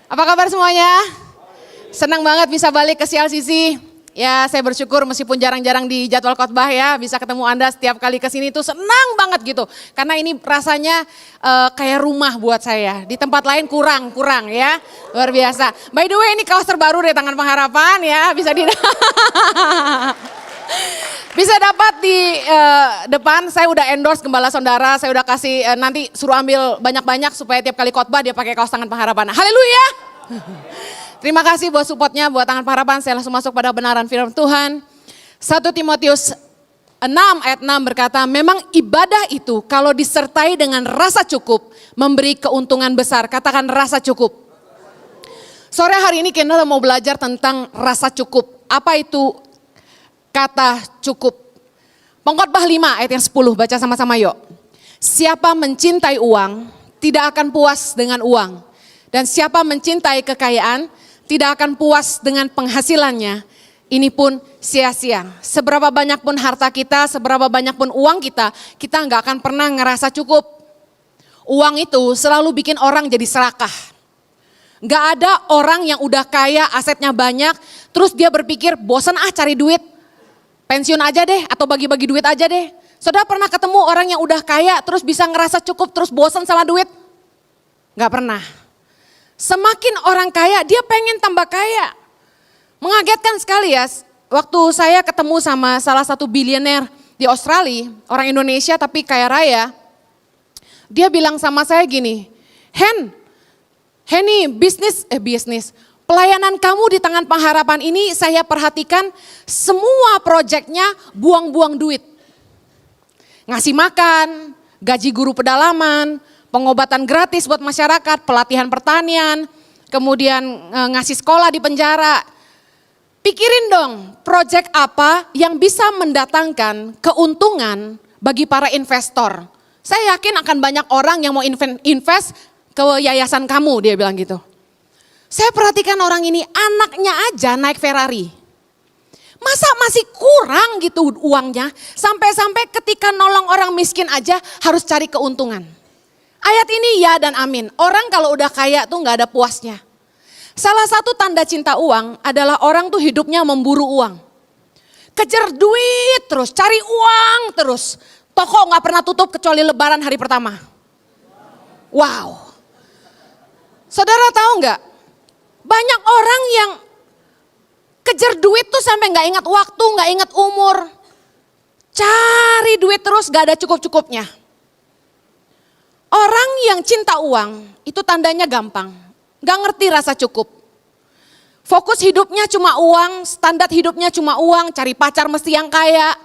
Apa kabar semuanya? Senang banget bisa balik ke CLCC. Ya, saya bersyukur meskipun jarang-jarang di jadwal khotbah ya, bisa ketemu Anda setiap kali ke sini tuh senang banget gitu. Karena ini rasanya kayak rumah buat saya. Di tempat lain kurang ya. Luar biasa. By the way, ini kaos terbaru dari Tangan Pengharapan ya, bisa bisa dapat di depan. Saya udah endorse Gembala Saudara, saya udah kasih nanti suruh ambil banyak-banyak supaya tiap kali khotbah dia pakai kaos Tangan Pengharapan. Haleluya. Terima kasih buat supportnya, buat Tangan Pengharapan. Saya langsung masuk pada kebenaran firman Tuhan. 1 Timotius 6 ayat 6 berkata, memang ibadah itu kalau disertai dengan rasa cukup, memberi keuntungan besar. Katakan rasa cukup. Sore hari ini kita mau belajar tentang rasa cukup. Apa itu kata cukup? Pengkhotbah 5 ayat yang 10, baca sama-sama yuk. Siapa mencintai uang, tidak akan puas dengan uang. Dan siapa mencintai kekayaan, tidak akan puas dengan penghasilannya, ini pun sia-sia. Seberapa banyak pun harta kita, seberapa banyak pun uang kita nggak akan pernah ngerasa cukup. Uang itu selalu bikin orang jadi serakah. Nggak ada orang yang udah kaya, asetnya banyak, terus dia berpikir bosan cari duit, pensiun aja deh atau bagi-bagi duit aja deh. Saudara pernah ketemu orang yang udah kaya terus bisa ngerasa cukup terus bosan sama duit? Nggak pernah. Semakin orang kaya, dia pengen tambah kaya. Mengagetkan sekali ya, waktu saya ketemu sama salah satu bilioner di Australia, orang Indonesia tapi kaya raya. Dia bilang sama saya gini, Henny bisnis, pelayanan kamu di Tangan Pengharapan ini saya perhatikan semua proyeknya buang-buang duit. Ngasih makan, gaji guru pedalaman, pengobatan gratis buat masyarakat, pelatihan pertanian, kemudian ngasih sekolah di penjara. Pikirin dong, proyek apa yang bisa mendatangkan keuntungan bagi para investor. Saya yakin akan banyak orang yang mau invest ke yayasan kamu, dia bilang gitu. Saya perhatikan orang ini, anaknya aja naik Ferrari. Masa masih kurang gitu uangnya, sampai-sampai ketika nolong orang miskin aja harus cari keuntungan. Ayat ini ya dan amin. Orang kalau udah kaya tuh gak ada puasnya. Salah satu tanda cinta uang adalah orang tuh hidupnya memburu uang. Kejar duit terus, cari uang terus. Toko gak pernah tutup kecuali lebaran hari pertama. Wow. Saudara tahu gak? Banyak orang yang kejar duit tuh sampai gak ingat waktu, gak ingat umur. Cari duit terus gak ada cukup-cukupnya. Orang yang cinta uang itu tandanya gampang, gak ngerti rasa cukup. Fokus hidupnya cuma uang, standar hidupnya cuma uang, cari pacar mesti yang kaya,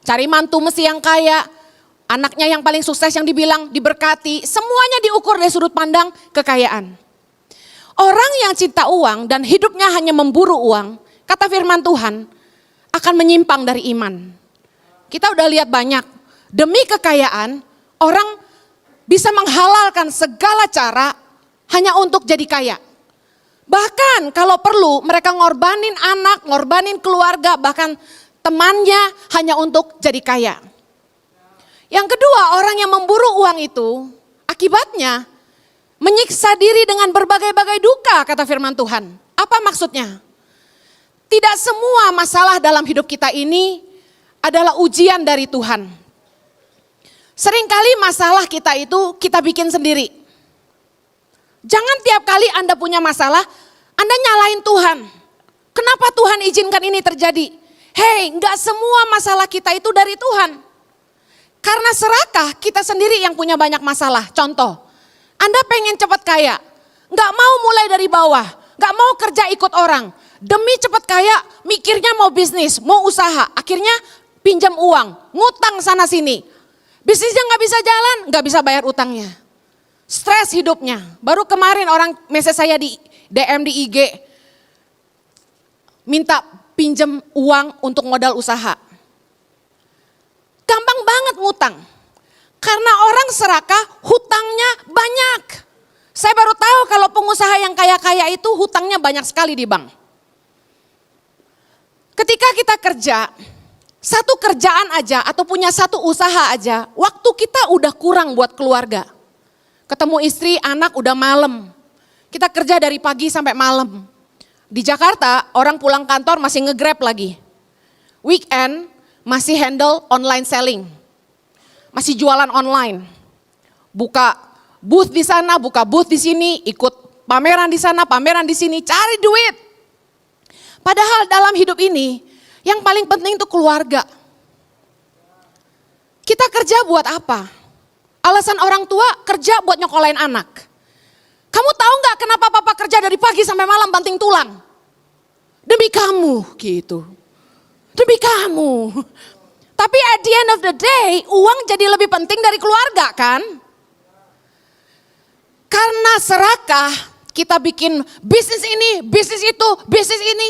cari mantu mesti yang kaya, anaknya yang paling sukses yang dibilang diberkati, semuanya diukur dari sudut pandang kekayaan. Orang yang cinta uang dan hidupnya hanya memburu uang, kata firman Tuhan, akan menyimpang dari iman. Kita udah lihat banyak, demi kekayaan orang bisa menghalalkan segala cara hanya untuk jadi kaya. Bahkan kalau perlu mereka ngorbanin anak, ngorbanin keluarga, bahkan temannya hanya untuk jadi kaya. Yang kedua, orang yang memburu uang itu akibatnya menyiksa diri dengan berbagai-bagai duka, kata firman Tuhan. Apa maksudnya? Tidak semua masalah dalam hidup kita ini adalah ujian dari Tuhan. Seringkali masalah kita itu kita bikin sendiri. Jangan tiap kali Anda punya masalah, Anda nyalain Tuhan. Kenapa Tuhan izinkan ini terjadi? Hei, gak semua masalah kita itu dari Tuhan. Karena serakah kita sendiri yang punya banyak masalah. Contoh, Anda pengen cepat kaya, gak mau mulai dari bawah, gak mau kerja ikut orang. Demi cepat kaya, mikirnya mau bisnis, mau usaha. Akhirnya pinjam uang, ngutang sana sini. Bisnisnya gak bisa jalan, gak bisa bayar utangnya. Stres hidupnya. Baru kemarin orang message saya di DM di IG. Minta pinjam uang untuk modal usaha. Gampang banget ngutang. Karena orang serakah hutangnya banyak. Saya baru tahu kalau pengusaha yang kaya-kaya itu hutangnya banyak sekali di bank. Ketika kita kerja, satu kerjaan aja atau punya satu usaha aja, waktu kita udah kurang buat keluarga. Ketemu istri, anak udah malam. Kita kerja dari pagi sampai malam. Di Jakarta orang pulang kantor masih nge-Grab lagi. Weekend masih handle online selling. Masih jualan online. Buka booth di sana, buka booth di sini, ikut pameran di sana, pameran di sini, cari duit. Padahal dalam hidup ini yang paling penting itu keluarga. Kita kerja buat apa? Alasan orang tua kerja buat nyokolain anak. Kamu tahu nggak kenapa papa kerja dari pagi sampai malam banting tulang? Demi kamu gitu. Demi kamu. Tapi at the end of the day, uang jadi lebih penting dari keluarga kan? Karena serakah, kita bikin bisnis ini, bisnis itu, bisnis ini.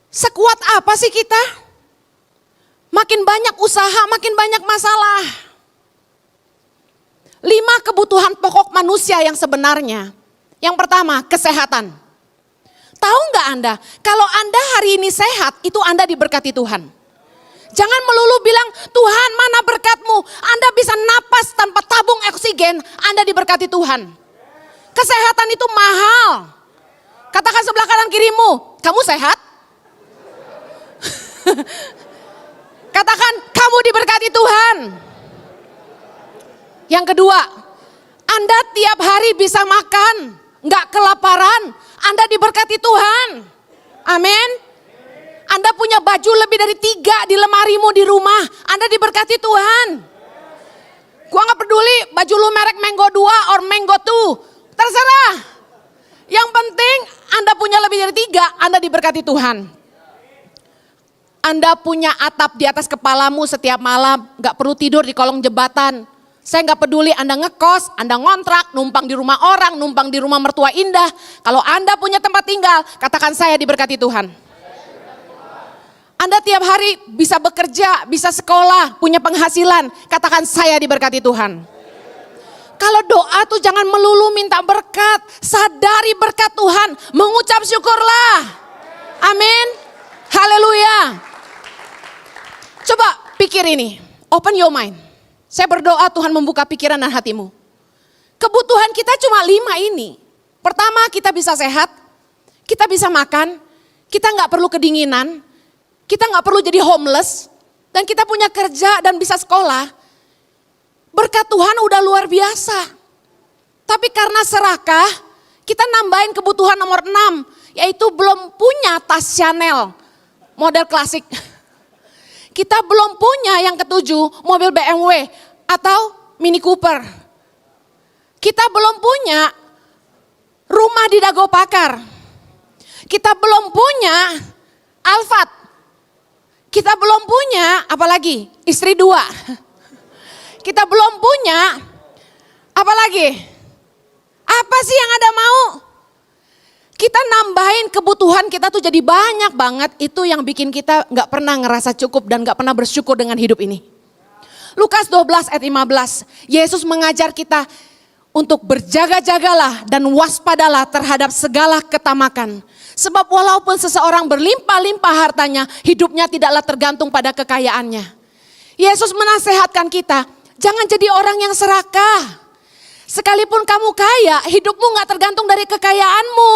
Sekuat apa sih kita? Makin banyak usaha, makin banyak masalah. 5 kebutuhan pokok manusia yang sebenarnya. Yang pertama, kesehatan. Tahu nggak Anda, kalau Anda hari ini sehat, itu Anda diberkati Tuhan. Jangan melulu bilang, Tuhan mana berkat-Mu? Anda bisa napas tanpa tabung oksigen, Anda diberkati Tuhan. Kesehatan itu mahal. Katakan sebelah kanan kirimu, kamu sehat? Katakan, kamu diberkati Tuhan. Yang kedua, Anda tiap hari bisa makan, nggak kelaparan, Anda diberkati Tuhan. Amin. Anda punya baju lebih dari 3 di lemarimu di rumah, Anda diberkati Tuhan. Gua nggak peduli baju lu merek Mango 2 or Mango 2, terserah. Yang penting Anda punya lebih dari 3, Anda diberkati Tuhan. Anda punya atap di atas kepalamu setiap malam, nggak perlu tidur di kolong jembatan. Saya nggak peduli Anda ngekos, Anda ngontrak, numpang di rumah orang, numpang di rumah mertua indah. Kalau Anda punya tempat tinggal, katakan saya diberkati Tuhan. Anda tiap hari bisa bekerja, bisa sekolah, punya penghasilan, katakan saya diberkati Tuhan. Kalau doa tuh jangan melulu minta berkat, sadari berkat Tuhan, mengucap syukurlah. Amin. Haleluya. Coba pikir ini, open your mind. Saya berdoa Tuhan membuka pikiran dan hatimu. Kebutuhan kita cuma 5 ini. Pertama, kita bisa sehat, kita bisa makan, kita nggak perlu kedinginan, kita nggak perlu jadi homeless, dan kita punya kerja dan bisa sekolah. Berkat Tuhan udah luar biasa. Tapi karena serakah, kita nambahin kebutuhan nomor 6, yaitu belum punya tas Chanel model klasik. Kita belum punya yang ketujuh, mobil BMW atau Mini Cooper. Kita belum punya rumah di Dago Pakar. Kita belum punya Alphard. Kita belum punya, apalagi istri 2. Kita belum punya, apalagi? Apa sih yang Anda mau? Kita nambahin kebutuhan kita tuh jadi banyak banget, itu yang bikin kita gak pernah ngerasa cukup dan gak pernah bersyukur dengan hidup ini. Lukas 12 ayat 15, Yesus mengajar kita untuk berjaga-jagalah dan waspadalah terhadap segala ketamakan. Sebab walaupun seseorang berlimpah-limpah hartanya, hidupnya tidaklah tergantung pada kekayaannya. Yesus menasehatkan kita, jangan jadi orang yang serakah. Sekalipun kamu kaya, hidupmu gak tergantung dari kekayaanmu.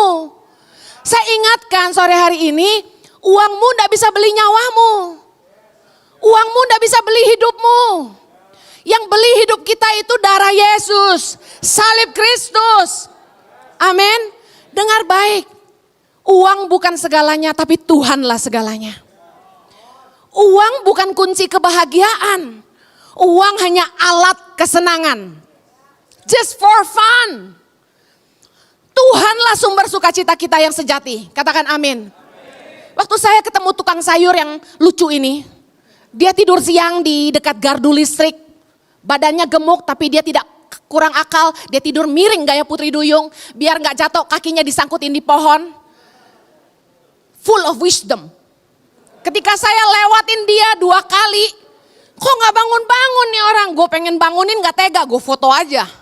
Saya ingatkan sore hari ini, uangmu gak bisa beli nyawamu. Uangmu gak bisa beli hidupmu. Yang beli hidup kita itu darah Yesus, salib Kristus. Amin. Dengar baik, uang bukan segalanya, tapi Tuhanlah segalanya. Uang bukan kunci kebahagiaan. Uang hanya alat kesenangan. Just for fun. Tuhanlah sumber sukacita kita yang sejati. Katakan amin. Waktu saya ketemu tukang sayur yang lucu ini, dia tidur siang di dekat gardu listrik. Badannya gemuk tapi dia tidak kurang akal. Dia tidur miring gaya Putri Duyung. Biar gak jatuh kakinya disangkutin di pohon. Full of wisdom. Ketika saya lewatin dia 2 kali, kok gak bangun-bangun nih orang. Gue pengen bangunin gak tega, gue foto aja.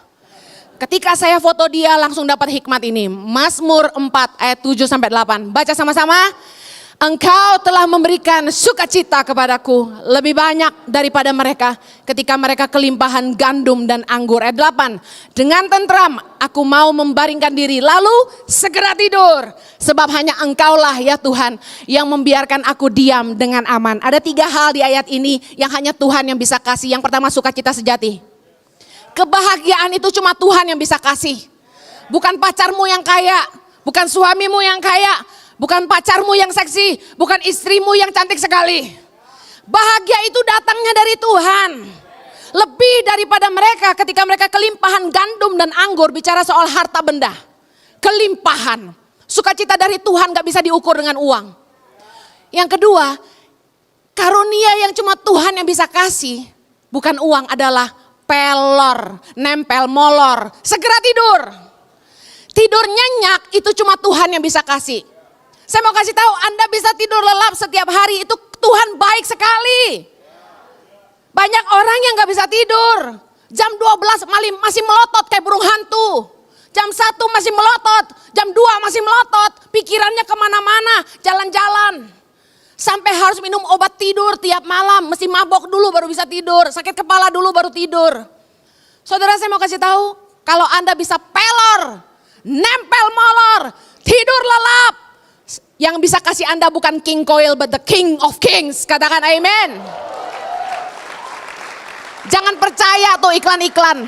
Ketika saya foto dia langsung dapat hikmat ini. Mazmur 4 ayat 7-8. Baca sama-sama. Engkau telah memberikan sukacita kepadaku lebih banyak daripada mereka ketika mereka kelimpahan gandum dan anggur. Ayat 8. Dengan tentram aku mau membaringkan diri lalu segera tidur. Sebab hanya Engkaulah ya Tuhan yang membiarkan aku diam dengan aman. Ada 3 hal di ayat ini yang hanya Tuhan yang bisa kasih. Yang pertama, sukacita sejati. Kebahagiaan itu cuma Tuhan yang bisa kasih. Bukan pacarmu yang kaya, bukan suamimu yang kaya, bukan pacarmu yang seksi, bukan istrimu yang cantik sekali. Bahagia itu datangnya dari Tuhan. Lebih daripada mereka ketika mereka kelimpahan gandum dan anggur, bicara soal harta benda. Kelimpahan. Sukacita dari Tuhan gak bisa diukur dengan uang. Yang kedua, karunia yang cuma Tuhan yang bisa kasih, bukan uang, adalah pelor, nempel, molor. Segera tidur. Tidur nyenyak itu cuma Tuhan yang bisa kasih. Saya mau kasih tahu, Anda bisa tidur lelap setiap hari, itu Tuhan baik sekali. Banyak orang yang gak bisa tidur. Jam 12 masih melotot kayak burung hantu. Jam 1 masih melotot, jam 2 masih melotot. Pikirannya kemana-mana, jalan-jalan. Sampai harus minum obat tidur tiap malam. Mesti mabok dulu baru bisa tidur, sakit kepala dulu baru tidur. Saudara, saya mau kasih tahu, kalau Anda bisa pelor, nempel molor, tidur lelap, yang bisa kasih Anda bukan King Coil but the King of Kings. Katakan amen. Jangan percaya tuh iklan-iklan.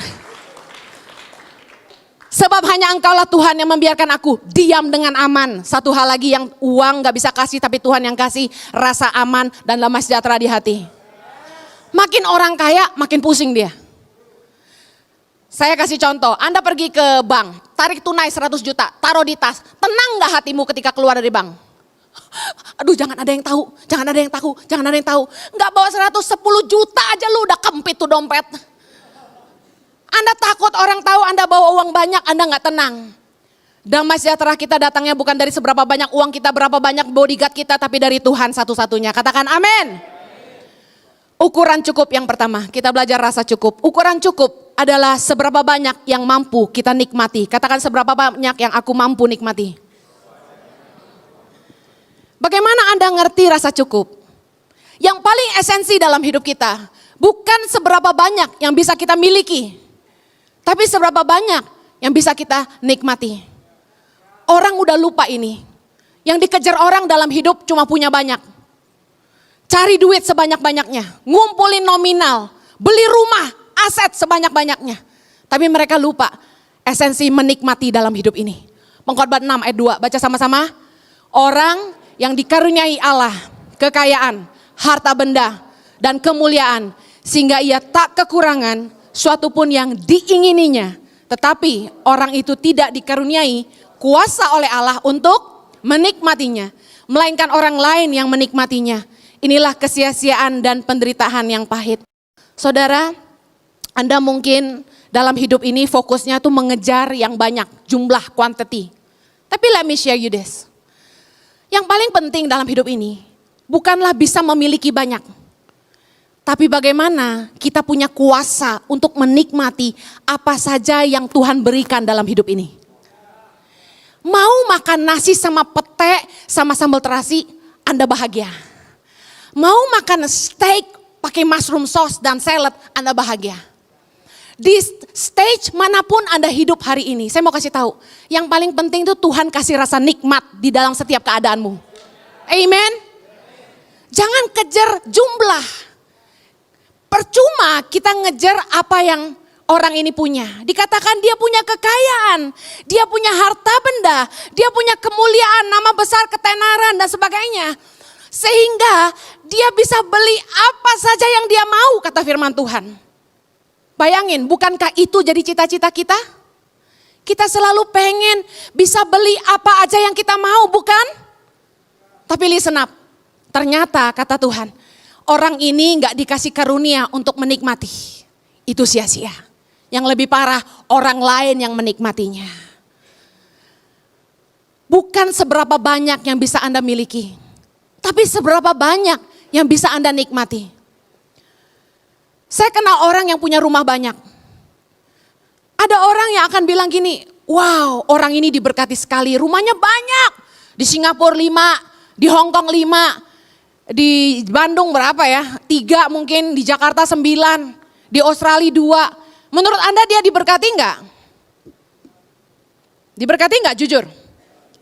Sebab hanya Engkaulah Tuhan yang membiarkan aku diam dengan aman. Satu hal lagi yang uang gak bisa kasih tapi Tuhan yang kasih, rasa aman dan damai sejahtera di hati. Makin orang kaya makin pusing dia. Saya kasih contoh, Anda pergi ke bank, tarik tunai 100 juta, taruh di tas. Tenang gak hatimu ketika keluar dari bank? Aduh, jangan ada yang tahu, jangan ada yang tahu, jangan ada yang tahu. Gak bawa 110 juta aja lu udah kempit tuh dompet. Anda takut orang tahu Anda bawa uang banyak, Anda gak tenang. Damai sejahtera kita datangnya bukan dari seberapa banyak uang kita, berapa banyak bodyguard kita, tapi dari Tuhan satu-satunya. Katakan amin. Ukuran cukup yang pertama, kita belajar rasa cukup. Ukuran cukup adalah seberapa banyak yang mampu kita nikmati. Katakan, seberapa banyak yang aku mampu nikmati. Bagaimana Anda ngerti rasa cukup? Yang paling esensi dalam hidup kita, bukan seberapa banyak yang bisa kita miliki, tapi seberapa banyak yang bisa kita nikmati. Orang udah lupa ini. Yang dikejar orang dalam hidup cuma punya banyak. Cari duit sebanyak-banyaknya, ngumpulin nominal, beli rumah, aset sebanyak-banyaknya. Tapi mereka lupa esensi menikmati dalam hidup ini. Pengkhotbah 6 ayat 2, baca sama-sama. Orang yang dikaruniai Allah, kekayaan, harta benda, dan kemuliaan, sehingga ia tak kekurangan suatu pun yang diingininya. Tetapi orang itu tidak dikaruniai kuasa oleh Allah untuk menikmatinya, melainkan orang lain yang menikmatinya. Inilah kesia-siaan dan penderitaan yang pahit. Saudara, Anda mungkin dalam hidup ini fokusnya tuh mengejar yang banyak, jumlah, quantity. Tapi let me share you this. Yang paling penting dalam hidup ini, bukanlah bisa memiliki banyak. Tapi bagaimana kita punya kuasa untuk menikmati apa saja yang Tuhan berikan dalam hidup ini. Mau makan nasi sama pete, sama sambal terasi, Anda bahagia. Mau makan steak pakai mushroom sauce dan salad, Anda bahagia. Di stage manapun Anda hidup hari ini, saya mau kasih tahu, yang paling penting itu Tuhan kasih rasa nikmat di dalam setiap keadaanmu. Amen. Jangan kejar jumlah. Percuma kita ngejar apa yang orang ini punya. Dikatakan dia punya kekayaan, dia punya harta benda, dia punya kemuliaan, nama besar, ketenaran dan sebagainya. Sehingga dia bisa beli apa saja yang dia mau, kata firman Tuhan. Bayangin, bukankah itu jadi cita-cita kita? Kita selalu pengen bisa beli apa aja yang kita mau, bukan? Tapi listen up, ternyata kata Tuhan, orang ini gak dikasih karunia untuk menikmati. Itu sia-sia. Yang lebih parah, orang lain yang menikmatinya. Bukan seberapa banyak yang bisa Anda miliki, tapi seberapa banyak yang bisa Anda nikmati. Saya kenal orang yang punya rumah banyak. Ada orang yang akan bilang gini, wow, orang ini diberkati sekali, rumahnya banyak. Di Singapura 5, Di Hong Kong 5, di Bandung berapa ya? 3 mungkin, di Jakarta 9, di Australia 2. Menurut Anda dia diberkati enggak? Diberkati enggak jujur?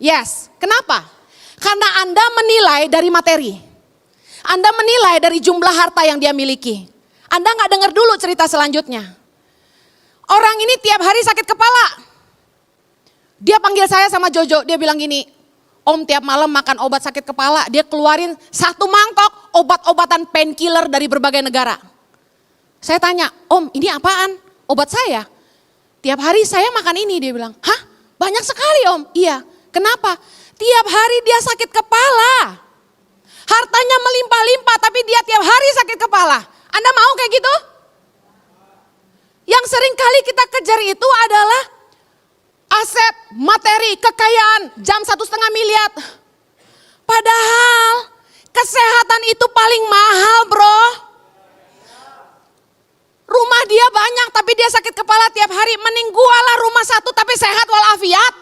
Yes, kenapa? Karena Anda menilai dari materi. Anda menilai dari jumlah harta yang dia miliki. Anda enggak dengar dulu cerita selanjutnya. Orang ini tiap hari sakit kepala. Dia panggil saya sama Jojo, dia bilang gini, Om tiap malam makan obat sakit kepala, dia keluarin 1 mangkok obat-obatan painkiller dari berbagai negara. Saya tanya, Om ini apaan? Obat saya. Tiap hari saya makan ini, dia bilang, hah banyak sekali Om? Iya, kenapa? Tiap hari dia sakit kepala. Hartanya melimpah-limpah tapi dia tiap hari sakit kepala. Anda mau kayak gitu? Yang sering kali kita kejar itu adalah aset, materi, kekayaan, jam 1,5 miliar. Padahal kesehatan itu paling mahal bro. Rumah dia banyak tapi dia sakit kepala tiap hari. Mending gua lah rumah 1 tapi sehat walafiat.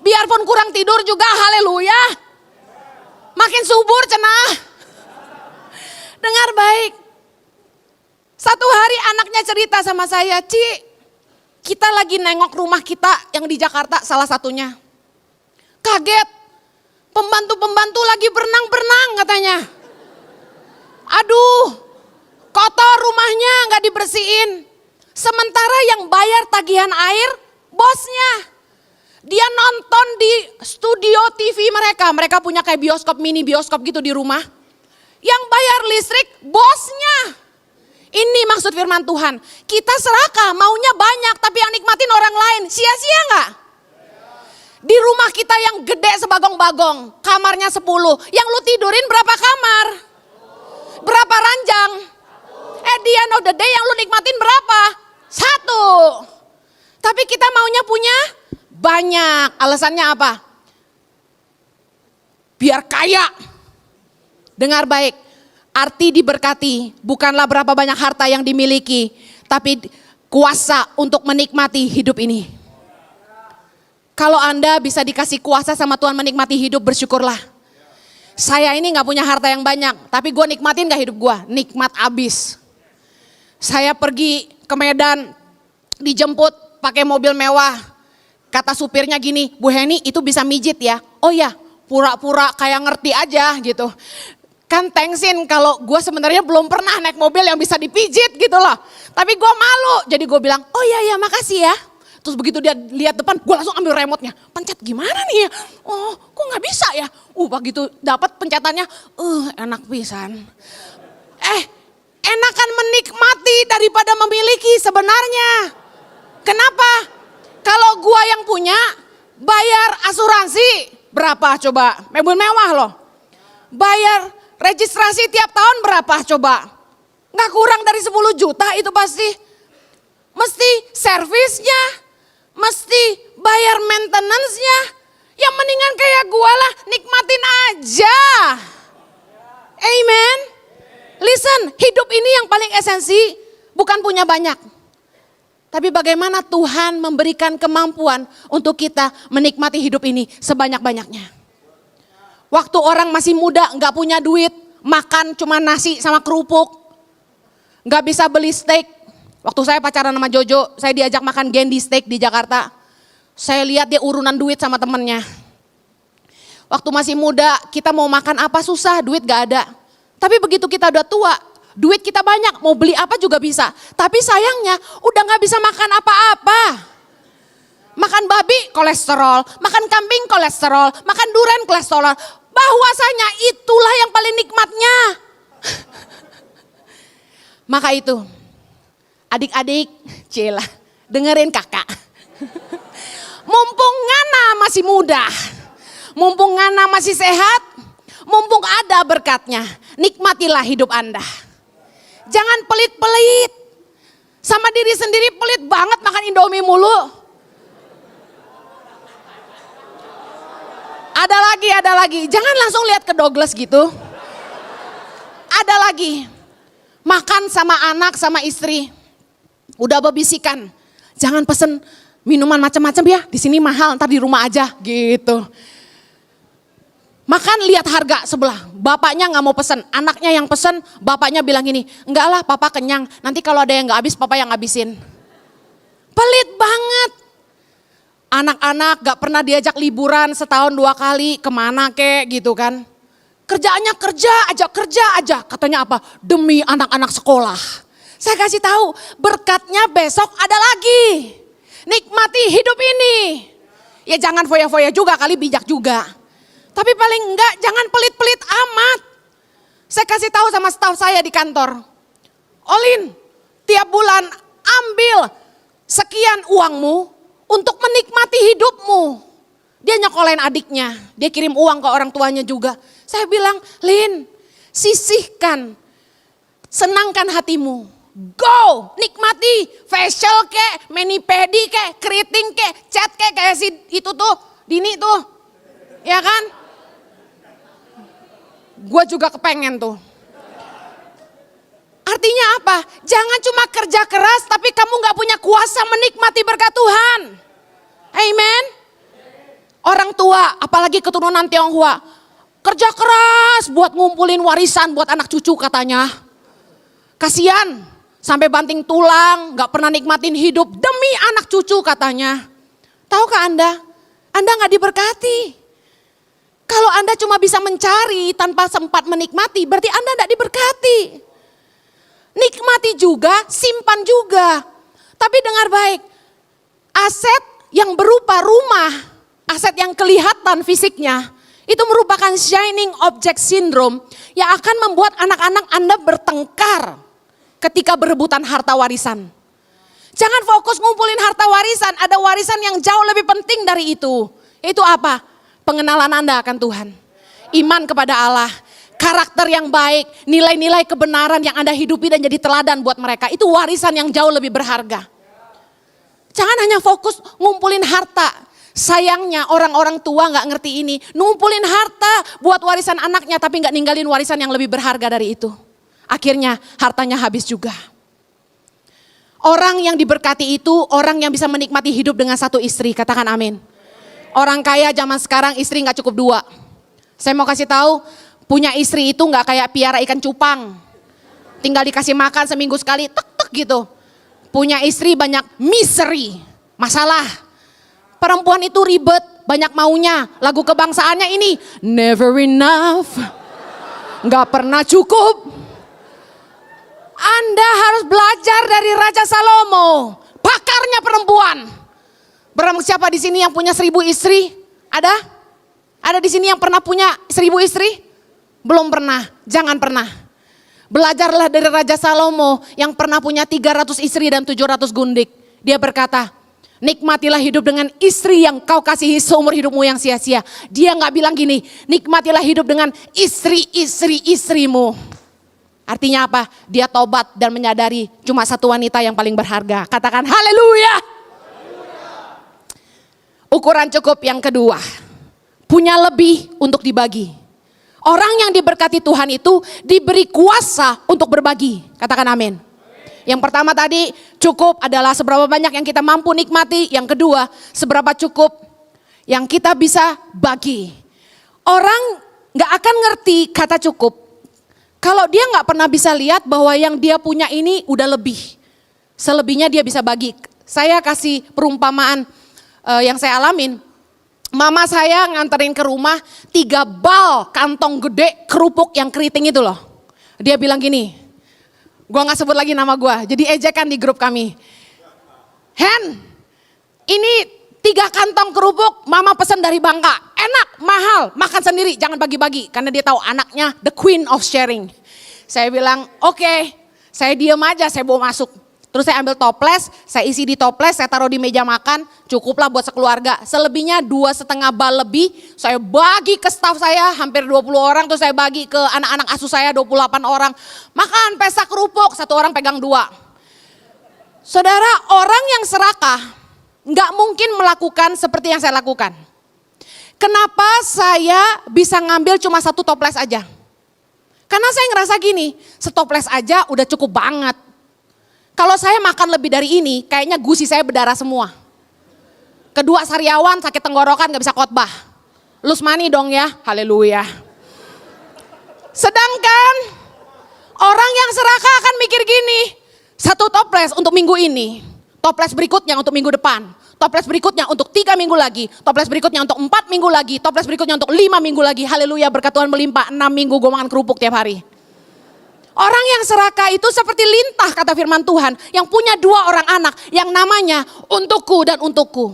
Biarpun kurang tidur juga haleluya. Makin subur cenah. Dengar baik. Satu hari anaknya cerita sama saya, Ci, kita lagi nengok rumah kita yang di Jakarta salah satunya. Kaget, pembantu-pembantu lagi berenang-berenang katanya. Aduh, kotor rumahnya nggak dibersihin. Sementara yang bayar tagihan air, bosnya. Dia nonton di studio TV mereka. Mereka punya kayak bioskop, mini bioskop gitu di rumah. Yang bayar listrik, bosnya. Ini maksud firman Tuhan. Kita serakah, maunya banyak tapi yang nikmatin orang lain. Sia-sia gak? Di rumah kita yang gede sebagong-bagong, kamarnya 10. Yang lu tidurin berapa kamar? Berapa ranjang? At the end of the day yang lu nikmatin berapa? 1. Tapi kita maunya punya banyak. Alasannya apa? Biar kaya. Dengar baik. Arti diberkati bukanlah berapa banyak harta yang dimiliki, tapi kuasa untuk menikmati hidup ini. Kalau Anda bisa dikasih kuasa sama Tuhan menikmati hidup, bersyukurlah. Saya ini gak punya harta yang banyak, tapi gue nikmatin gak hidup gue? Nikmat abis. Saya pergi ke Medan, dijemput pakai mobil mewah. Kata supirnya gini, Bu Heni itu bisa mijit ya? Oh ya, pura-pura kayak ngerti aja gitu. Kan thanksin kalau gue sebenarnya belum pernah naik mobil yang bisa dipijit gitu loh. Tapi gue malu, jadi gue bilang, oh iya makasih ya. Terus begitu dia lihat depan, gue langsung ambil remote-nya. Pencet gimana nih ya? Oh kok gak bisa ya? Begitu dapat pencetannya, enak pisan. Enakan menikmati daripada memiliki sebenarnya. Kenapa? Kalau gue yang punya, bayar asuransi berapa coba? Mobil mewah loh. Bayar registrasi tiap tahun berapa coba? Nggak kurang dari 10 juta itu pasti. Mesti servisnya, mesti bayar maintenance-nya. Yang mendingan kayak gua lah, nikmatin aja. Amen. Listen, hidup ini yang paling esensi bukan punya banyak. Tapi bagaimana Tuhan memberikan kemampuan untuk kita menikmati hidup ini sebanyak-banyaknya. Waktu orang masih muda gak punya duit, makan cuma nasi sama kerupuk. Gak bisa beli steak. Waktu saya pacaran sama Jojo, saya diajak makan Gendy Steak di Jakarta. Saya lihat dia urunan duit sama temennya. Waktu masih muda, kita mau makan apa susah, duit gak ada. Tapi begitu kita udah tua, duit kita banyak, mau beli apa juga bisa. Tapi sayangnya udah gak bisa makan apa-apa. Makan babi kolesterol, makan kambing kolesterol, makan durian kolesterol. Bahwasanya itulah yang paling nikmatnya. Maka itu, adik-adik, cila, dengerin kakak. Mumpung Ngana masih muda, mumpung Ngana masih sehat, mumpung ada berkatnya, nikmatilah hidup Anda. Jangan pelit-pelit, sama diri sendiri pelit banget makan Indomie mulu. Ada lagi, jangan langsung lihat ke Douglas gitu. Ada lagi, makan sama anak sama istri. Udah bebisikan, jangan pesen minuman macam-macam ya, di sini mahal, ntar di rumah aja gitu. Makan lihat harga sebelah, bapaknya nggak mau pesen, anaknya yang pesen, bapaknya bilang gini, enggak lah papa kenyang, nanti kalau ada yang nggak habis papa yang habisin. Pelit banget. Anak-anak gak pernah diajak liburan setahun 2 kali, kemana kek gitu kan. Kerjaannya kerja aja, katanya apa? Demi anak-anak sekolah. Saya kasih tahu, berkatnya besok ada lagi. Nikmati hidup ini. Ya jangan foya-foya juga, kali bijak juga. Tapi paling enggak jangan pelit-pelit amat. Saya kasih tahu sama staf saya di kantor. Olin, tiap bulan ambil sekian uangmu untuk menikmati hidupmu. Dia nyekolahin adiknya, dia kirim uang ke orang tuanya juga. Saya bilang, Lin, sisihkan, senangkan hatimu. Go, nikmati facial kek, mani pedi kek, keriting kek, cat kek, kayak si itu tuh, Dini tuh. Ya kan? Gue juga kepengen tuh. Artinya apa? Jangan cuma kerja keras tapi kamu gak punya kuasa menikmati berkat Tuhan. Amen. Orang tua, apalagi keturunan Tionghoa, kerja keras buat ngumpulin warisan buat anak cucu katanya. Kasian, sampai banting tulang, gak pernah nikmatin hidup demi anak cucu katanya. Tahukah Anda? Anda gak diberkati. Kalau Anda cuma bisa mencari tanpa sempat menikmati, berarti Anda gak diberkati. Nikmati juga, simpan juga. Tapi dengar baik, aset yang berupa rumah, aset yang kelihatan fisiknya, itu merupakan shining object syndrome yang akan membuat anak-anak Anda bertengkar ketika berebutan harta warisan. Jangan fokus ngumpulin harta warisan, ada warisan yang jauh lebih penting dari itu. Itu apa? Pengenalan Anda akan Tuhan. Iman kepada Allah. Karakter yang baik, nilai-nilai kebenaran yang Anda hidupi dan jadi teladan buat mereka. Itu warisan yang jauh lebih berharga. Jangan hanya fokus ngumpulin harta. Sayangnya orang-orang tua gak ngerti ini. Ngumpulin harta buat warisan anaknya tapi gak ninggalin warisan yang lebih berharga dari itu. Akhirnya hartanya habis juga. Orang yang diberkati itu orang yang bisa menikmati hidup dengan satu istri. Katakan amin. Orang kaya zaman sekarang istri gak cukup 2. Saya mau kasih tahu, punya istri itu gak kayak piara ikan cupang. Tinggal dikasih makan seminggu sekali, tek-tek gitu. Punya istri banyak misery, masalah. Perempuan itu ribet, banyak maunya. Lagu kebangsaannya ini, never enough, gak pernah cukup. Anda harus belajar dari Raja Salomo, pakarnya perempuan. Siapa di sini yang punya 1000 istri? Ada? Ada di sini yang pernah punya 1000 istri? Belum pernah, jangan pernah. Belajarlah dari Raja Salomo yang pernah punya 300 istri dan 700 gundik. Dia berkata, nikmatilah hidup dengan istri yang kau kasihi seumur hidupmu yang sia-sia. Dia gak bilang gini, nikmatilah hidup dengan istri-istrimu. Artinya apa? Dia tobat dan menyadari cuma satu wanita yang paling berharga. Katakan haleluya. Ukuran cukup yang kedua, punya lebih untuk dibagi. Orang yang diberkati Tuhan itu diberi kuasa untuk berbagi. Katakan amin. Yang pertama tadi, cukup adalah seberapa banyak yang kita mampu nikmati. Yang kedua, seberapa cukup yang kita bisa bagi. Orang gak akan ngerti kata cukup kalau dia gak pernah bisa lihat bahwa yang dia punya ini udah lebih. Selebihnya dia bisa bagi. Saya kasih perumpamaan yang saya alamin. Mama saya nganterin ke rumah 3 bal kantong gede kerupuk yang keriting itu loh. Dia bilang gini, gua gak sebut lagi nama gua, jadi ejekan di grup kami. Hen, ini 3 kantong kerupuk mama pesen dari Bangka. Enak, mahal, makan sendiri, jangan bagi-bagi. Karena dia tahu anaknya the queen of sharing. Saya bilang, oke, saya diem aja, saya bawa masuk. Terus saya ambil toples, saya isi di toples, saya taruh di meja makan, cukuplah buat sekeluarga. Selebihnya 2,5 bal lebih, saya bagi ke staf saya hampir 20 orang, terus saya bagi ke anak-anak asuh saya 28 orang. Makan pesta kerupuk, 1 orang pegang 2. Saudara, orang yang serakah nggak mungkin melakukan seperti yang saya lakukan. Kenapa saya bisa ngambil cuma 1 toples aja? Karena saya ngerasa gini, setoples aja udah cukup banget. Kalau saya makan lebih dari ini, kayaknya gusi saya berdarah semua. Kedua sariawan sakit tenggorokan gak bisa khotbah. lose money dong ya, haleluya. Sedangkan orang yang serakah akan mikir gini, satu toples untuk minggu ini, toples berikutnya untuk minggu depan, toples berikutnya untuk 3 minggu lagi, toples berikutnya untuk 4 minggu lagi, toples berikutnya untuk 5 minggu lagi, haleluya, berkat Tuhan melimpah, 6 minggu gue makan kerupuk tiap hari. Orang yang serakah itu seperti lintah kata firman Tuhan, yang punya 2 orang anak, yang namanya untukku dan untukku.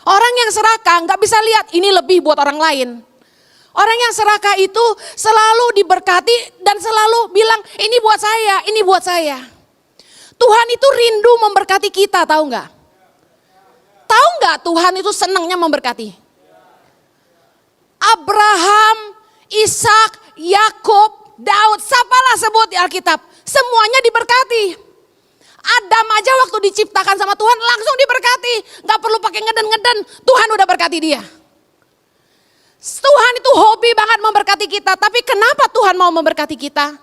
Orang yang serakah nggak bisa lihat ini lebih buat orang lain. Orang yang serakah itu selalu diberkati dan selalu bilang ini buat saya, ini buat saya. Tuhan itu rindu memberkati kita, tahu nggak? Tahu nggak Tuhan itu senangnya memberkati? Abraham, Ishak, Yakub, Daud, siapalah sebut di Alkitab, semuanya diberkati. Adam aja waktu diciptakan sama Tuhan langsung diberkati. Gak perlu pakai ngeden-ngeden, Tuhan udah berkati dia. Tuhan itu hobi banget memberkati kita, tapi kenapa Tuhan mau memberkati kita?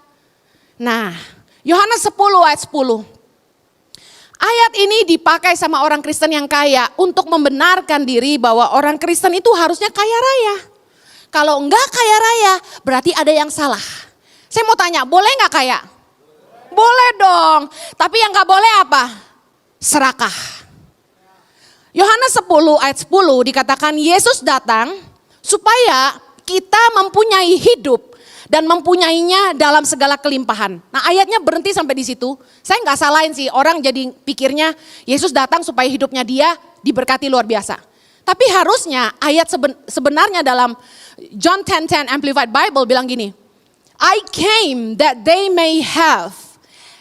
Nah, Yohanes 10 ayat 10. Ayat ini dipakai sama orang Kristen yang kaya untuk membenarkan diri bahwa orang Kristen itu harusnya kaya raya. Kalau enggak kaya raya, berarti ada yang salah. Saya mau tanya, boleh enggak kaya? Boleh dong, tapi yang gak boleh apa? Serakah. Yohanes 10 ayat 10 dikatakan Yesus datang supaya kita mempunyai hidup dan mempunyainya dalam segala kelimpahan. Nah ayatnya berhenti sampai di situ. Saya gak salahin sih, orang jadi pikirnya Yesus datang supaya hidupnya dia diberkati luar biasa. Tapi harusnya ayat sebenarnya dalam John 10:10 Amplified Bible bilang gini, I came that they may have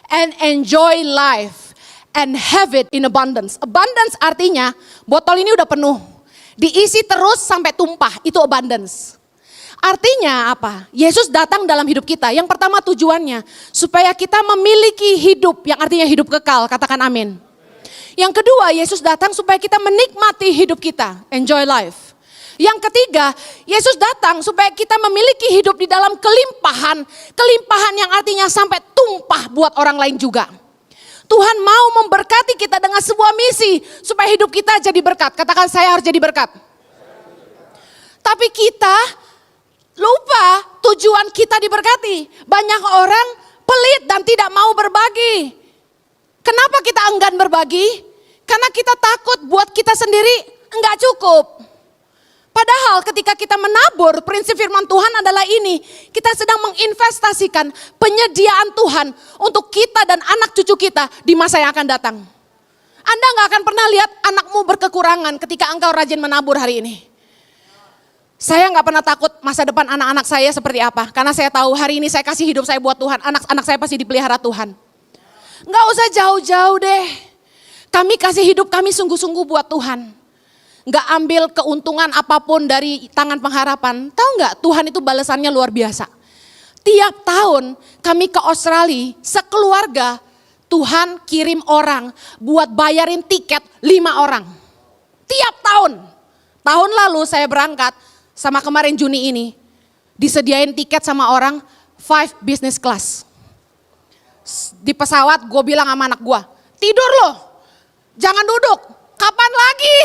and enjoy life and have it in abundance. Abundance artinya botol ini udah penuh, diisi terus sampai tumpah, itu abundance. Artinya apa? Yesus datang dalam hidup kita. Yang pertama tujuannya supaya kita memiliki hidup yang artinya hidup kekal, katakan amin. Yang kedua, Yesus datang supaya kita menikmati hidup kita, enjoy life. Yang ketiga, Yesus datang supaya kita memiliki hidup di dalam kelimpahan. Kelimpahan yang artinya sampai tumpah buat orang lain juga. Tuhan mau memberkati kita dengan sebuah misi supaya hidup kita jadi berkat. Katakan saya harus jadi berkat. Tapi kita lupa tujuan kita diberkati. Banyak orang pelit dan tidak mau berbagi. Kenapa kita enggan berbagi? Karena kita takut buat kita sendiri enggak cukup. Padahal ketika kita menabur, prinsip firman Tuhan adalah ini. Kita sedang menginvestasikan penyediaan Tuhan untuk kita dan anak cucu kita di masa yang akan datang. Anda gak akan pernah lihat anakmu berkekurangan ketika engkau rajin menabur hari ini. Saya gak pernah takut masa depan anak-anak saya seperti apa. Karena saya tahu hari ini saya kasih hidup saya buat Tuhan. Anak-anak saya pasti dipelihara Tuhan. Gak usah jauh-jauh deh. Kami kasih hidup kami sungguh-sungguh buat Tuhan. Gak ambil keuntungan apapun dari tangan pengharapan. Tahu gak Tuhan itu balasannya luar biasa. Tiap tahun kami ke Australia sekeluarga Tuhan kirim orang buat bayarin tiket 5 orang. Tiap tahun. Tahun lalu saya berangkat sama kemarin Juni ini. Disediain tiket sama orang 5 business class. Di pesawat gue bilang sama anak gue, tidur loh, jangan duduk, kapan lagi?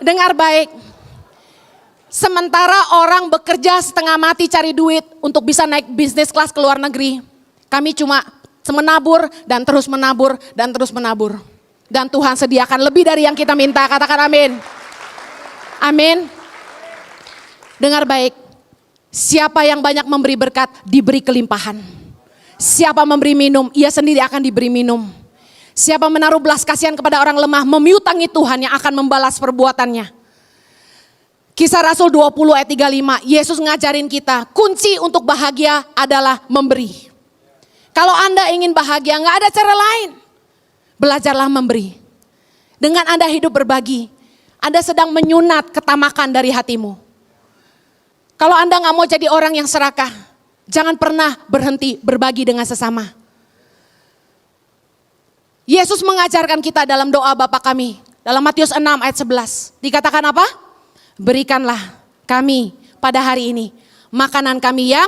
Dengar baik, sementara orang bekerja setengah mati cari duit untuk bisa naik bisnis kelas ke luar negeri, kami cuma menabur dan terus menabur dan terus menabur. Dan Tuhan sediakan lebih dari yang kita minta, katakan amin. Amin. Dengar baik, siapa yang banyak memberi berkat diberi kelimpahan. Siapa memberi minum, ia sendiri akan diberi minum. Siapa menaruh belas kasihan kepada orang lemah, memiutangi Tuhan yang akan membalas perbuatannya. Kisah Rasul 20 ayat 35, Yesus ngajarin kita, kunci untuk bahagia adalah memberi. Kalau Anda ingin bahagia, gak ada cara lain. Belajarlah memberi. Dengan Anda hidup berbagi, Anda sedang menyunat ketamakan dari hatimu. Kalau Anda gak mau jadi orang yang serakah, jangan pernah berhenti berbagi dengan sesama. Yesus mengajarkan kita dalam doa Bapa kami. Dalam Matius 6 ayat 11. Dikatakan apa? Berikanlah kami pada hari ini makanan kami yang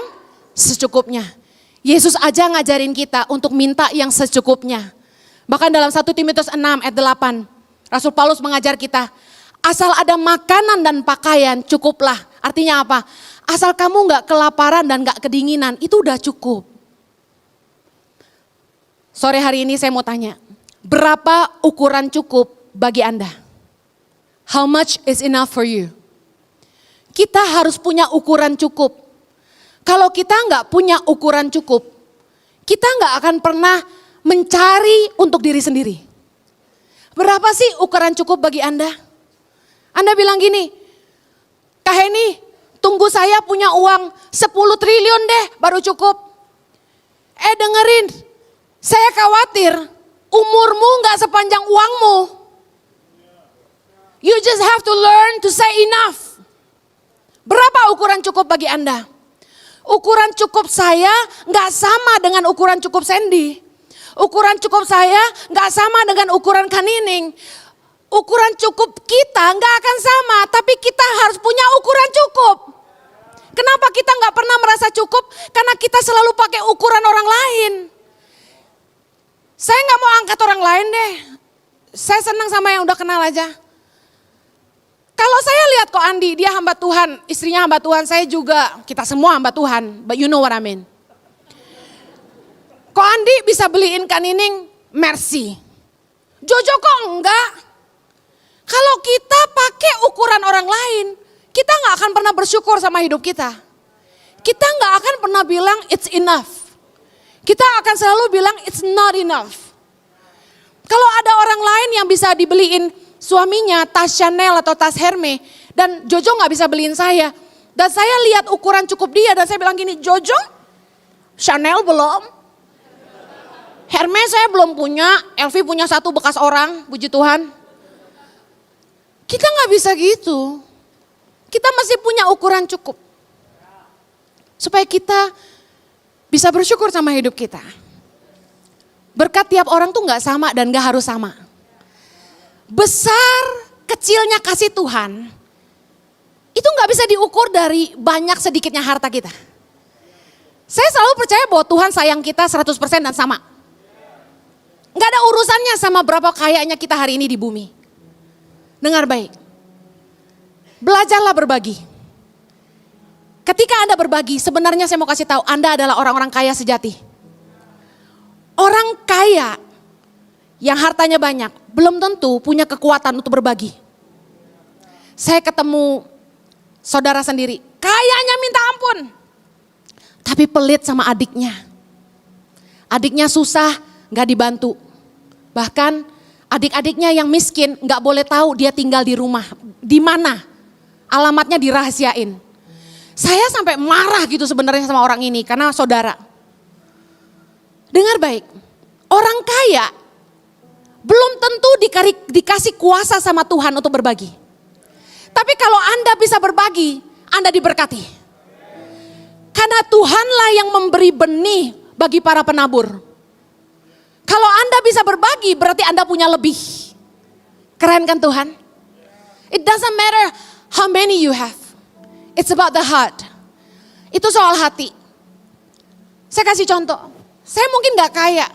secukupnya. Yesus aja ngajarin kita untuk minta yang secukupnya. Bahkan dalam 1 Timotius 6 ayat 8. Rasul Paulus mengajar kita. Asal ada makanan dan pakaian cukuplah. Artinya apa? Asal kamu gak kelaparan dan gak kedinginan, itu udah cukup. Sore hari ini saya mau tanya, berapa ukuran cukup bagi Anda? How much is enough for you? Kita harus punya ukuran cukup. Kalau kita nggak punya ukuran cukup, kita nggak akan pernah mencari untuk diri sendiri. Berapa sih ukuran cukup bagi Anda? Anda bilang gini, Kak Heni, tunggu saya punya uang 10 triliun deh baru cukup. Dengerin, saya khawatir umurmu nggak sepanjang uangmu. You just have to learn to say enough. Berapa ukuran cukup bagi Anda? Ukuran cukup saya nggak sama dengan ukuran cukup Sandy. Ukuran cukup saya nggak sama dengan ukuran Kanining. Ukuran cukup kita nggak akan sama, tapi kita harus punya ukuran cukup. Kenapa kita nggak pernah merasa cukup? Karena kita selalu pakai ukuran orang lain. Saya nggak mau angkat orang lain deh. Saya senang sama yang udah kenal aja. Kalau saya lihat kok Andi, dia hamba Tuhan, istrinya hamba Tuhan, saya juga, kita semua hamba Tuhan, but you know what I mean. Kok Andi bisa beliin Kanining Mercy, Jojo kok enggak? Kalau kita pakai ukuran orang lain, kita gak akan pernah bersyukur sama hidup kita. Kita gak akan pernah bilang it's enough. Kita akan selalu bilang it's not enough. Kalau ada orang lain yang bisa dibeliin suaminya tas Chanel atau tas Hermes dan Jojo gak bisa beliin saya. Dan saya lihat ukuran cukup dia dan saya bilang gini, Jojo, Chanel belum. Hermes saya belum punya, LV punya satu bekas orang, puji Tuhan. Kita gak bisa gitu. Kita masih punya ukuran cukup. Supaya kita bisa bersyukur sama hidup kita. Berkat tiap orang tuh gak sama dan gak harus sama. Besar kecilnya kasih Tuhan, itu gak bisa diukur dari banyak sedikitnya harta kita. Saya selalu percaya bahwa Tuhan sayang kita 100% dan sama. Gak ada urusannya sama berapa kayanya kita hari ini di bumi. Dengar baik, belajarlah berbagi. Ketika Anda berbagi, sebenarnya saya mau kasih tahu, Anda adalah orang-orang kaya sejati. Orang kaya yang hartanya banyak, belum tentu punya kekuatan untuk berbagi. Saya ketemu saudara sendiri, kayanya minta ampun. Tapi pelit sama adiknya. Adiknya susah, gak dibantu. Bahkan adik-adiknya yang miskin gak boleh tahu dia tinggal di rumah. Di mana? Alamatnya dirahasiain. Saya sampai marah gitu sebenarnya sama orang ini karena saudara. Dengar baik, orang kaya belum tentu dikasih kuasa sama Tuhan untuk berbagi. Tapi kalau Anda bisa berbagi, Anda diberkati. Karena Tuhanlah yang memberi benih bagi para penabur. Kalau Anda bisa berbagi, berarti Anda punya lebih. Keren kan Tuhan? It doesn't matter how many you have. It's about the heart. Itu soal hati. Saya kasih contoh. Saya mungkin gak kaya,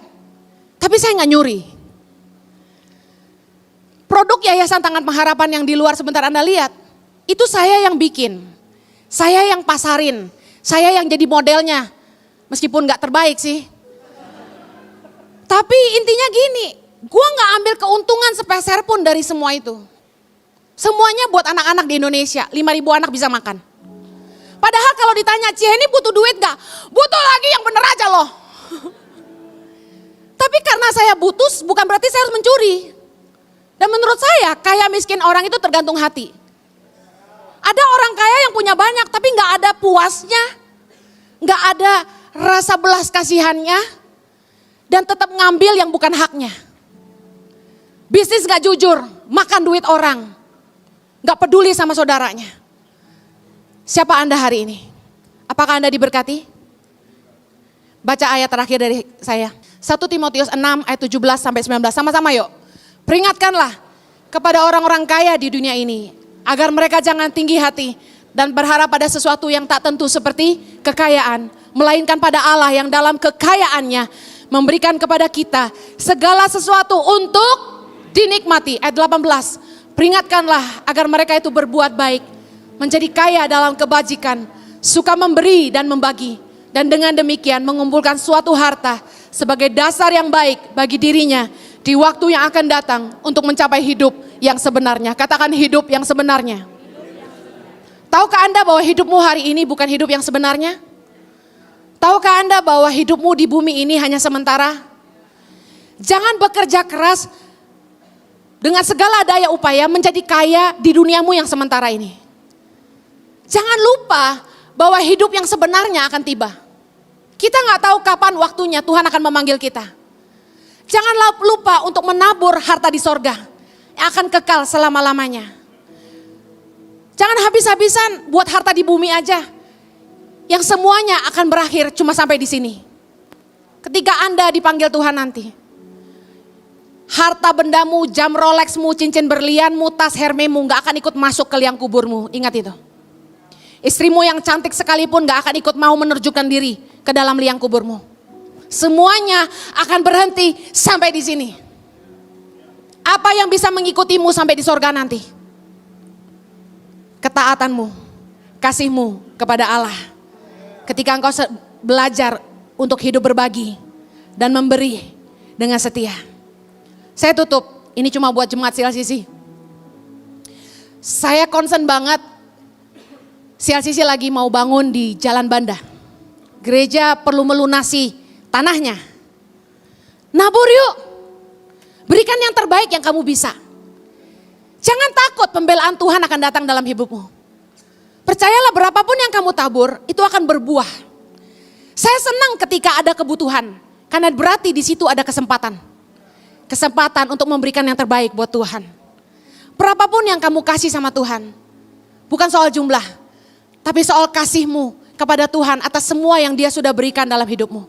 tapi saya gak nyuri. Produk Yayasan Tangan Pengharapan yang di luar sebentar Anda lihat, itu saya yang bikin. Saya yang pasarin. Saya yang jadi modelnya. Meskipun gak terbaik sih. Tapi intinya gini, gue gak ambil keuntungan sepeser pun dari semua itu. Semuanya buat anak-anak di Indonesia, 5.000 anak bisa makan. Padahal kalau ditanya, Ciheni butuh duit gak? Butuh lagi yang bener aja loh. Tapi karena saya butuh bukan berarti saya harus mencuri. Dan menurut saya kaya miskin orang itu tergantung hati. Ada orang kaya yang punya banyak tapi gak ada puasnya. Gak ada rasa belas kasihannya. Dan tetap ngambil yang bukan haknya. Bisnis gak jujur, makan duit orang. Gak peduli sama saudaranya. Siapa Anda hari ini? Apakah Anda diberkati? Baca ayat terakhir dari saya. 1 Timotius 6 ayat 17 sampai 19. Sama-sama yuk. Peringatkanlah kepada orang-orang kaya di dunia ini. Agar mereka jangan tinggi hati. Dan berharap pada sesuatu yang tak tentu seperti kekayaan. Melainkan pada Allah yang dalam kekayaannya memberikan kepada kita segala sesuatu untuk dinikmati. Ayat 18. Peringatkanlah agar mereka itu berbuat baik, menjadi kaya dalam kebajikan, suka memberi dan membagi, dan dengan demikian mengumpulkan suatu harta sebagai dasar yang baik bagi dirinya di waktu yang akan datang untuk mencapai hidup yang sebenarnya. Katakan hidup yang sebenarnya. Tahukah Anda bahwa hidupmu hari ini bukan hidup yang sebenarnya? Tahukah Anda bahwa hidupmu di bumi ini hanya sementara? Jangan bekerja keras dengan segala daya upaya menjadi kaya di duniamu yang sementara ini. Jangan lupa bahwa hidup yang sebenarnya akan tiba. Kita nggak tahu kapan waktunya Tuhan akan memanggil kita. Jangan lupa untuk menabur harta di sorga yang akan kekal selama-lamanya. Jangan habis-habisan buat harta di bumi aja, yang semuanya akan berakhir cuma sampai di sini. Ketika Anda dipanggil Tuhan nanti, harta bendamu, jam Rolexmu, cincin berlianmu, tas Hermemu gak akan ikut masuk ke liang kuburmu. Ingat itu. Istrimu yang cantik sekalipun gak akan ikut mau menerjunkan diri ke dalam liang kuburmu. Semuanya akan berhenti sampai di sini. Apa yang bisa mengikutimu sampai di sorga nanti? Ketaatanmu, kasihmu kepada Allah. Ketika engkau belajar untuk hidup berbagi dan memberi dengan setia. Saya tutup, ini cuma buat jemaat CLCC. Saya concern banget, CLCC lagi mau bangun di Jalan Banda. Gereja perlu melunasi tanahnya. Nabur yuk, berikan yang terbaik yang kamu bisa. Jangan takut pembelaan Tuhan akan datang dalam hidupmu. Percayalah berapapun yang kamu tabur, itu akan berbuah. Saya senang ketika ada kebutuhan, karena berarti di situ ada kesempatan. Kesempatan untuk memberikan yang terbaik buat Tuhan. Berapapun yang kamu kasih sama Tuhan, bukan soal jumlah, tapi soal kasihmu kepada Tuhan atas semua yang Dia sudah berikan dalam hidupmu.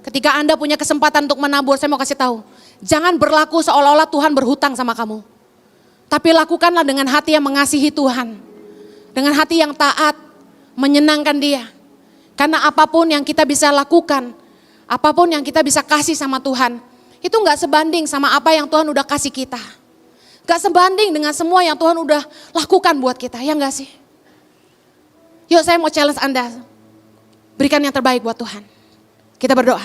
Ketika Anda punya kesempatan untuk menabur, saya mau kasih tahu, jangan berlaku seolah-olah Tuhan berhutang sama kamu. Tapi lakukanlah dengan hati yang mengasihi Tuhan, dengan hati yang taat, menyenangkan Dia. Karena apapun yang kita bisa lakukan, apapun yang kita bisa kasih sama Tuhan, itu gak sebanding sama apa yang Tuhan udah kasih kita. Gak sebanding dengan semua yang Tuhan udah lakukan buat kita, ya gak sih? Yuk saya mau challenge Anda, berikan yang terbaik buat Tuhan. Kita berdoa.